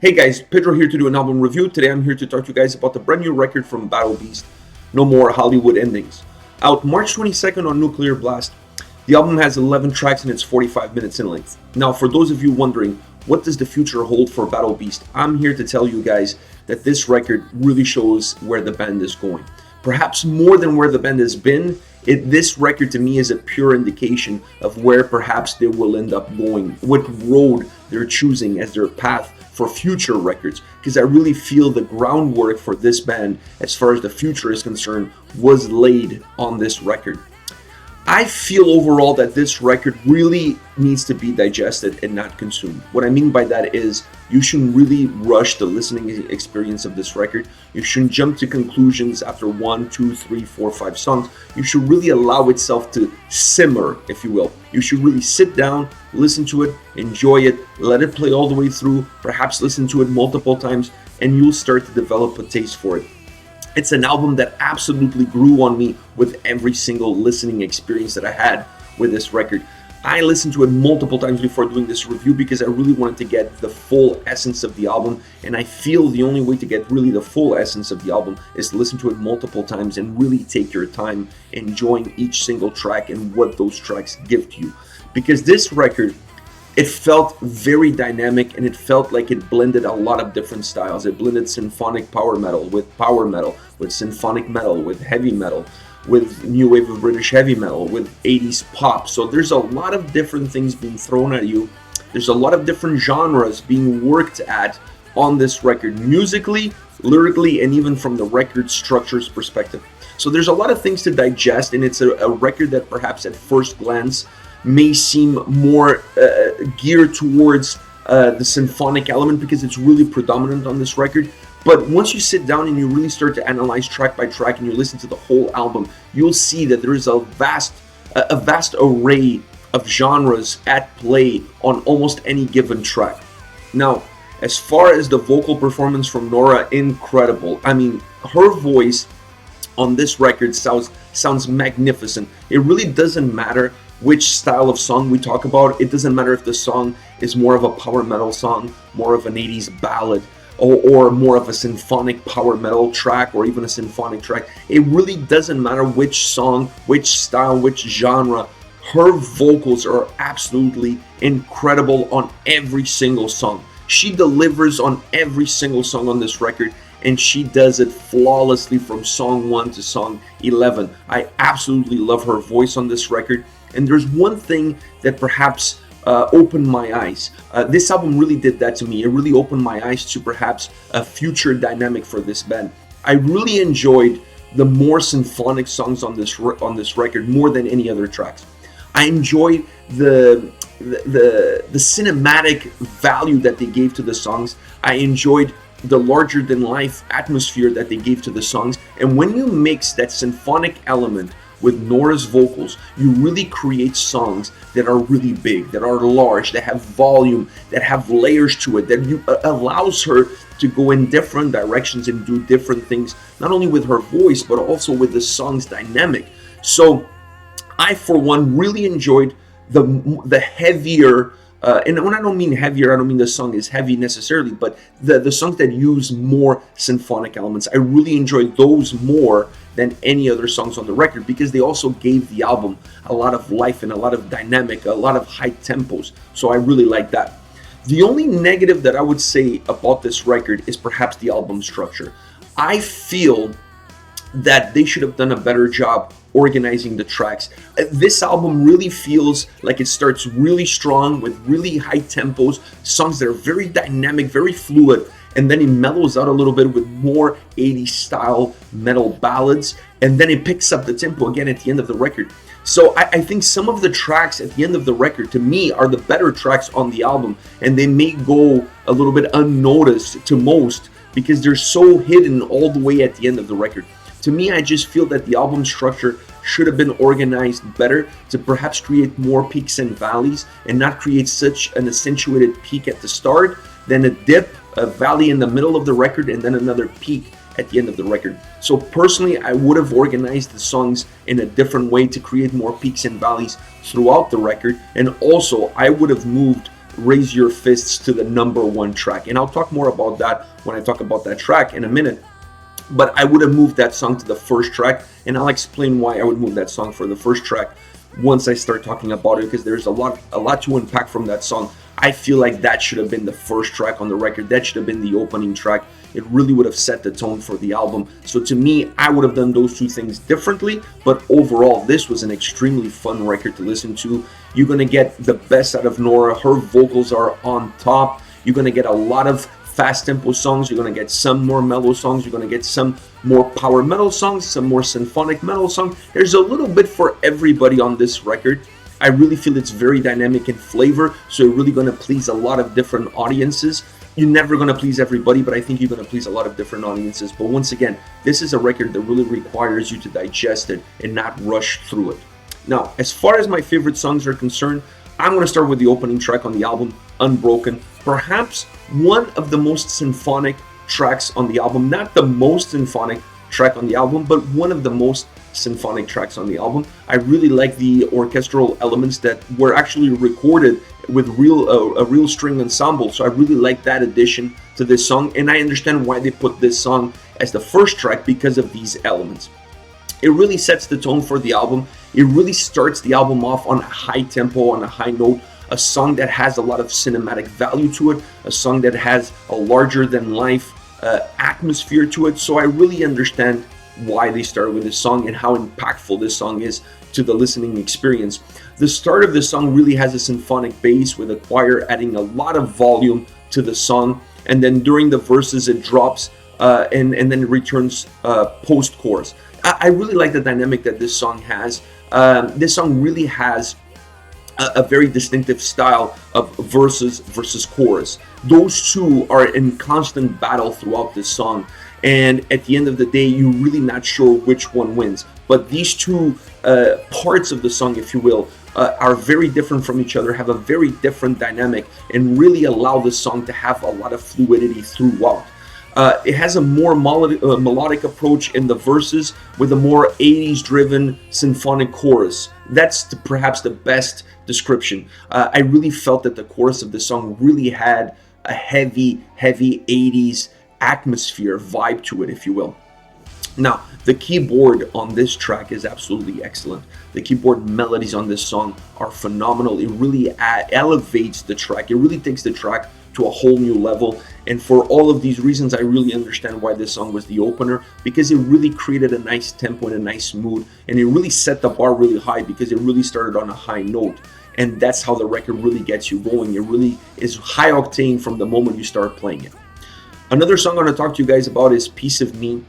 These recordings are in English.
Hey guys, Pedro here to do an album review. Today I'm here to talk to you guys about the brand new record from Battle Beast, No More Hollywood Endings. Out March 22nd on Nuclear Blast. The album has 11 tracks and it's 45 minutes in length. Now for those of you wondering, what does the future hold for Battle Beast? I'm here to tell you guys that this record really shows where the band is going. Perhaps more than where the band has been, this record to me is a pure indication of where perhaps they will end up going, what road they're choosing as their path for future records, because I really feel the groundwork for this band as far as the future is concerned was laid on this record. I feel overall that this record really needs to be digested and not consumed. What I mean by that is you shouldn't really rush the listening experience of this record. You shouldn't jump to conclusions after 1, 2, 3, 4, 5 songs. You should really allow itself to simmer, if you will. You should really sit down, listen to it, enjoy it, let it play all the way through, perhaps listen to it multiple times, and you'll start to develop a taste for it. It's an album that absolutely grew on me with every single listening experience that I had with this record. I listened to it multiple times before doing this review because I really wanted to get the full essence of the album, and I feel the only way to get really the full essence of the album is to listen to it multiple times and really take your time enjoying each single track and what those tracks give to you. Because this record, it felt very dynamic and it felt like it blended a lot of different styles. It blended symphonic power metal, with symphonic metal, with heavy metal, with new wave of British heavy metal, with 80s pop. So there's a lot of different things being thrown at you. There's a lot of different genres being worked at on this record, musically, lyrically, and even from the record structure's perspective. So there's a lot of things to digest, and it's a record that perhaps at first glance may seem more geared towards the symphonic element because it's really predominant on this record. But once you sit down and you really start to analyze track by track and you listen to the whole album, you'll see that there is a vast array of genres at play on almost any given track. Now, as far as the vocal performance from Nora, incredible. I mean, her voice on this record sounds magnificent. It really doesn't matter which style of song we talk about. It doesn't matter if the song is more of a power metal song, more of an 80s ballad, or more of a symphonic power metal track, or even a symphonic track. It really doesn't matter which song, which style, which genre. Her vocals are absolutely incredible on every single song. She delivers on every single song on this record, and she does it flawlessly from song 1 to song 11. I absolutely love her voice on this record. And there's one thing that perhaps opened my eyes. This album really did that to me. It really opened my eyes to perhaps a future dynamic for this band. I really enjoyed the more symphonic songs on this record more than any other tracks. I enjoyed the cinematic value that they gave to the songs. I enjoyed the larger than life atmosphere that they gave to the songs. And when you mix that symphonic element with Nora's vocals, you really create songs that are really big, that are large, that have volume, that have layers to it, that allows her to go in different directions and do different things, not only with her voice, but also with the song's dynamic. So I, for one, really enjoyed the heavier, and when I don't mean heavier, I don't mean the song is heavy necessarily, but the songs that use more symphonic elements. I really enjoyed those more than any other songs on the record because they also gave the album a lot of life and a lot of dynamic, a lot of high tempos. So I really like that. The only negative that I would say about this record is perhaps the album structure. I feel that they should have done a better job organizing the tracks. This album really feels like it starts really strong with really high tempos, songs that are very dynamic, very fluid, and then it mellows out a little bit with more 80s style metal ballads, and then it picks up the tempo again at the end of the record. So I think some of the tracks at the end of the record, to me, are the better tracks on the album, and they may go a little bit unnoticed to most because they're so hidden all the way at the end of the record. To me, I just feel that the album structure should have been organized better to perhaps create more peaks and valleys and not create such an accentuated peak at the start, then a dip, a valley in the middle of the record, and then another peak at the end of the record. So personally, I would have organized the songs in a different way to create more peaks and valleys throughout the record, and also I would have moved Raise Your Fists to the #1 track. And I'll talk more about that when I talk about that track in a minute. But I would have moved that song to the first track, and I'll explain why I would move that song for the first track once I start talking about it, because there's a lot to unpack from that song. I feel like that should have been the first track on the record. That should have been the opening track. It really would have set the tone for the album. So to me, I would have done those two things differently, but overall, this was an extremely fun record to listen to. You're going to get the best out of Nora. Her vocals are on top. You're going to get a lot of fast tempo songs. You're going to get some more mellow songs. You're going to get some more power metal songs, some more symphonic metal songs. There's a little bit for everybody on this record. I really feel it's very dynamic in flavor, so you're really going to please a lot of different audiences. You're never going to please everybody, but I think you're going to please a lot of different audiences. But once again, this is a record that really requires you to digest it and not rush through it. Now, as far as my favorite songs are concerned, I'm going to start with the opening track on the album, Unbroken. Perhaps one of the most symphonic tracks on the album. Not the most symphonic track on the album, but one of the most symphonic tracks on the album. I really like the orchestral elements that were actually recorded with a real string ensemble. So I really like that addition to this song, and I understand why they put this song as the first track because of these elements. It really sets the tone for the album. It really starts the album off on a high tempo, on a high note, a song that has a lot of cinematic value to it, a song that has a larger than life atmosphere to it. So I really understand why they started with this song and how impactful this song is to the listening experience. The start of the song really has a symphonic bass with a choir adding a lot of volume to the song, and then during the verses it drops and then it returns post-chorus. I really like the dynamic that this song has. This song really has a very distinctive style of verses versus chorus. Those two are in constant battle throughout this song, and at the end of the day, you're really not sure which one wins. But these two parts of the song, if you will, are very different from each other, have a very different dynamic, and really allow the song to have a lot of fluidity throughout. It has a more melodic approach in the verses with a more 80s driven symphonic chorus. That's perhaps the best description. I really felt that the chorus of the song really had a heavy 80s atmosphere vibe to it, if you will. Now, the keyboard on this track is absolutely excellent. The keyboard melodies on this song are phenomenal. It really elevates the track. It really takes the track to a whole new level. And for all of these reasons, I really understand why this song was the opener, because it really created a nice tempo and a nice mood, and it really set the bar really high because it really started on a high note. And that's how the record really gets you going. It really is high octane from the moment you start playing it. Another song I'm going to talk to you guys about is Piece of Me.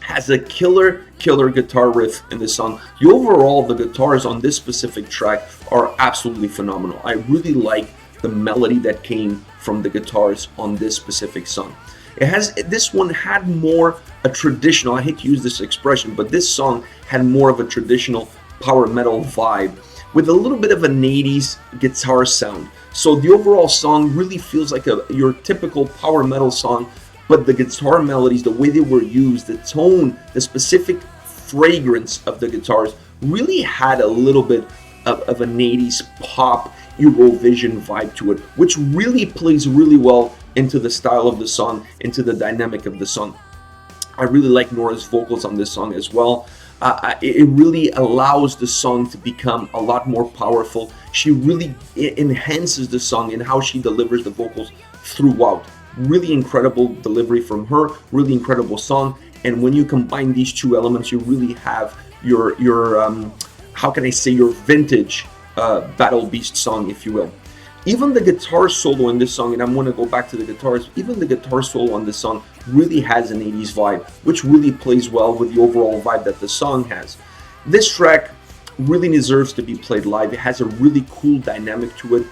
Has a killer guitar riff in this song. The guitars on this specific track are absolutely phenomenal. I really like the melody that came from the guitars on this specific song. This one had more a traditional, I hate to use this expression, but this song had more of a traditional power metal vibe with a little bit of an 80s guitar sound. So the overall song really feels like your typical power metal song, but the guitar melodies, the way they were used, the tone, the specific fragrance of the guitars really had a little bit of an 80s pop Eurovision vibe to it, which really plays really well into the style of the song, into the dynamic of the song. I really like Nora's vocals on this song as well. It really allows the song to become a lot more powerful. She really enhances the song in how she delivers the vocals throughout. Really incredible delivery from her, really incredible song. And when you combine these two elements, you really have your how can I say, your vintage Battle Beast song, if you will. Even the guitar solo in this song, and I'm going to go back to the guitars, even the guitar solo on this song really has an 80s vibe, which really plays well with the overall vibe that the song has. This track really deserves to be played live. It has a really cool dynamic to it.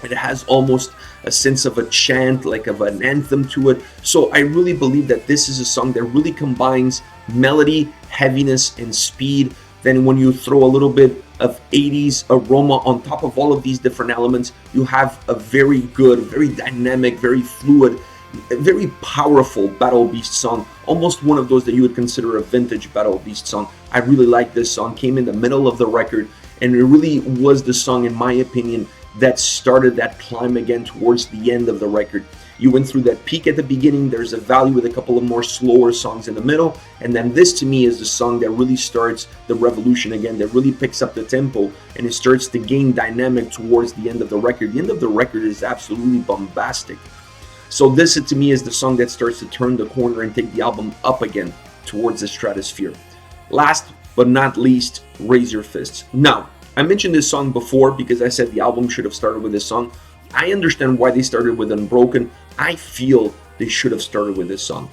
It has almost a sense of a chant, like of an anthem to it. So I really believe that this is a song that really combines melody, heaviness, and speed. Then when you throw a little bit of 80s aroma on top of all of these different elements, you have a very good, very dynamic, very fluid, very powerful Battle Beast song. Almost one of those that you would consider a vintage Battle Beast song. I really like this song. Came in the middle of the record, and it really was the song, in my opinion, that started that climb again towards the end of the record. You went through that peak at the beginning, there's a valley with a couple of more slower songs in the middle, and then this to me is the song that really starts the revolution again, that really picks up the tempo, and it starts to gain dynamic towards the end of the record. The end of the record is absolutely bombastic. So this to me is the song that starts to turn the corner and take the album up again towards the stratosphere. Last but not least, Raise Your Fists. Now, I mentioned this song before because I said the album should have started with this song. I understand why they started with Unbroken. I feel they should have started with this song.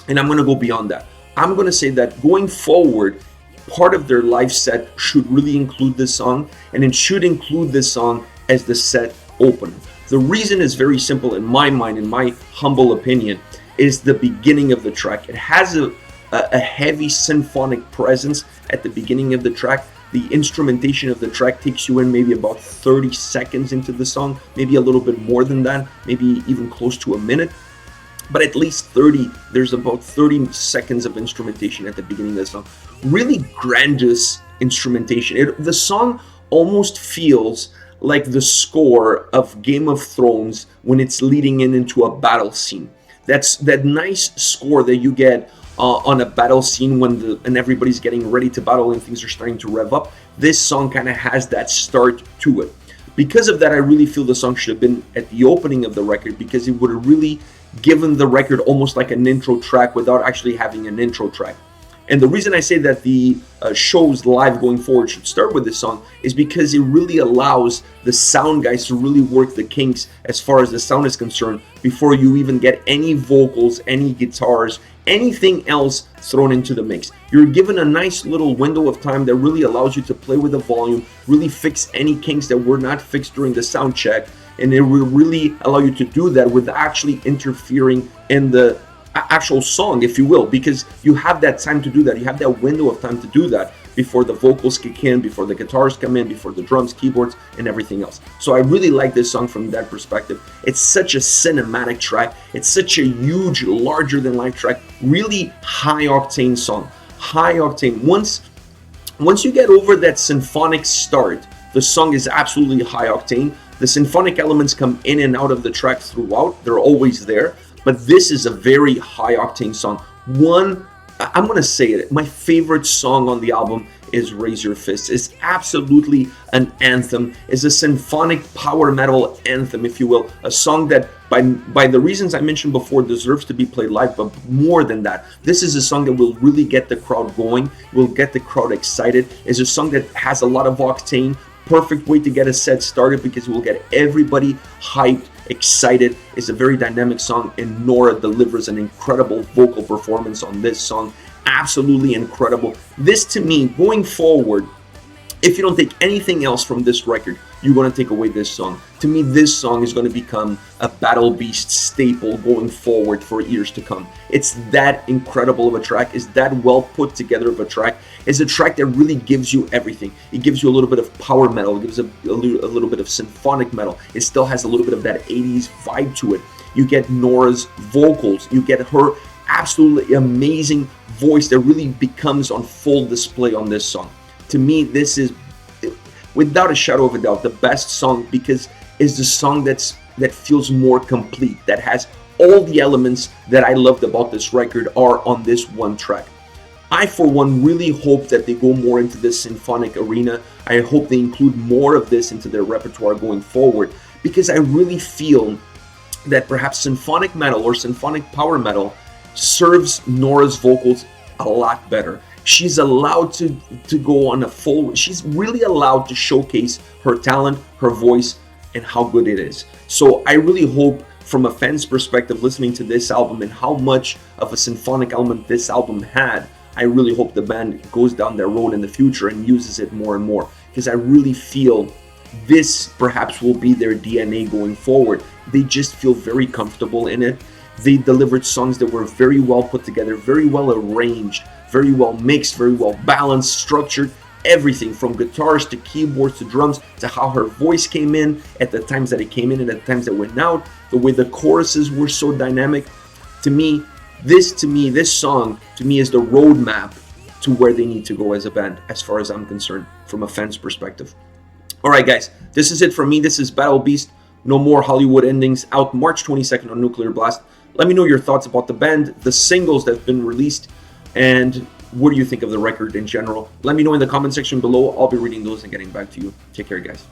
And I'm going to go beyond that. I'm going to say that going forward, part of their live set should really include this song, and it should include this song as the set opener. The reason is very simple in my mind, in my humble opinion, is the beginning of the track. It has a heavy symphonic presence at the beginning of the track. The instrumentation of the track takes you in maybe about 30 seconds into the song, maybe a little bit more than that, maybe even close to a minute. But at least 30, there's about 30 seconds of instrumentation at the beginning of the song. Really grandiose instrumentation. The song almost feels like the score of Game of Thrones when it's leading into a battle scene. That's that nice score that you get on a battle scene when everybody's getting ready to battle and things are starting to rev up. This song kind of has that start to it. Because of that, I really feel the song should have been at the opening of the record, because it would have really given the record almost like an intro track without actually having an intro track. And the reason I say that the shows live going forward should start with this song is because it really allows the sound guys to really work the kinks as far as the sound is concerned before you even get any vocals, any guitars, anything else thrown into the mix. You're given a nice little window of time that really allows you to play with the volume, really fix any kinks that were not fixed during the sound check, and it will really allow you to do that without actually interfering in the actual song, if you will, because you have that time to do that. You have that window of time to do that before the vocals kick in, before the guitars come in, before the drums, keyboards, and everything else. So I really like this song from that perspective. It's such a cinematic track. It's such a huge, larger than life track. Really high octane song. High octane. Once you get over that symphonic start, the song is absolutely high octane. The symphonic elements come in and out of the track throughout. They're always there. But this is a very high octane song. I'm going to say it, my favorite song on the album is Raise Your Fists. It's absolutely an anthem. It's a symphonic power metal anthem, if you will. A song that, by the reasons I mentioned before, deserves to be played live, but more than that, this is a song that will really get the crowd going, will get the crowd excited. It's a song that has a lot of octane. Perfect way to get a set started because it will get everybody hyped, excited. It's a very dynamic song, and Nora delivers an incredible vocal performance on this song. Absolutely incredible. This, to me, going forward, if you don't take anything else from this record, you're going to take away this song. To me, this song is going to become a Battle Beast staple going forward for years to come. It's that incredible of a track. It's that well put together of a track. It's a track that really gives you everything. It gives you a little bit of power metal. It gives a little bit of symphonic metal. It still has a little bit of that 80s vibe to it. You get Nora's vocals. You get her absolutely amazing voice that really becomes on full display on this song. To me, this is, without a shadow of a doubt, the best song, because it's the song that feels more complete, that has all the elements that I loved about this record are on this one track. I, for one, really hope that they go more into this symphonic arena. I hope they include more of this into their repertoire going forward, because I really feel that perhaps symphonic metal or symphonic power metal serves Nora's vocals a lot better. She's allowed to go on a full, she's really allowed to showcase her talent, her voice, and how good it is. So I really hope, from a fan's perspective, listening to this album and how much of a symphonic element this album had, I really hope the band goes down that road in the future and uses it more and more, because I really feel this perhaps will be their DNA going forward. They just feel very comfortable in it. They delivered songs that were very well put together, very well arranged, very well mixed, very well balanced, structured, everything from guitars to keyboards to drums to how her voice came in at the times that it came in and at the times that went out, the way the choruses were so dynamic. To me, this song to me is the roadmap to where they need to go as a band, as far as I'm concerned, from a fan's perspective. Alright guys, this is it from me. This is Battle Beast, No More Hollywood Endings, out March 22nd on Nuclear Blast. Let me know your thoughts about the band, the singles that have been released, and what do you think of the record in general. Let me know in the comment section below. I'll be reading those and getting back to you. Take care, guys.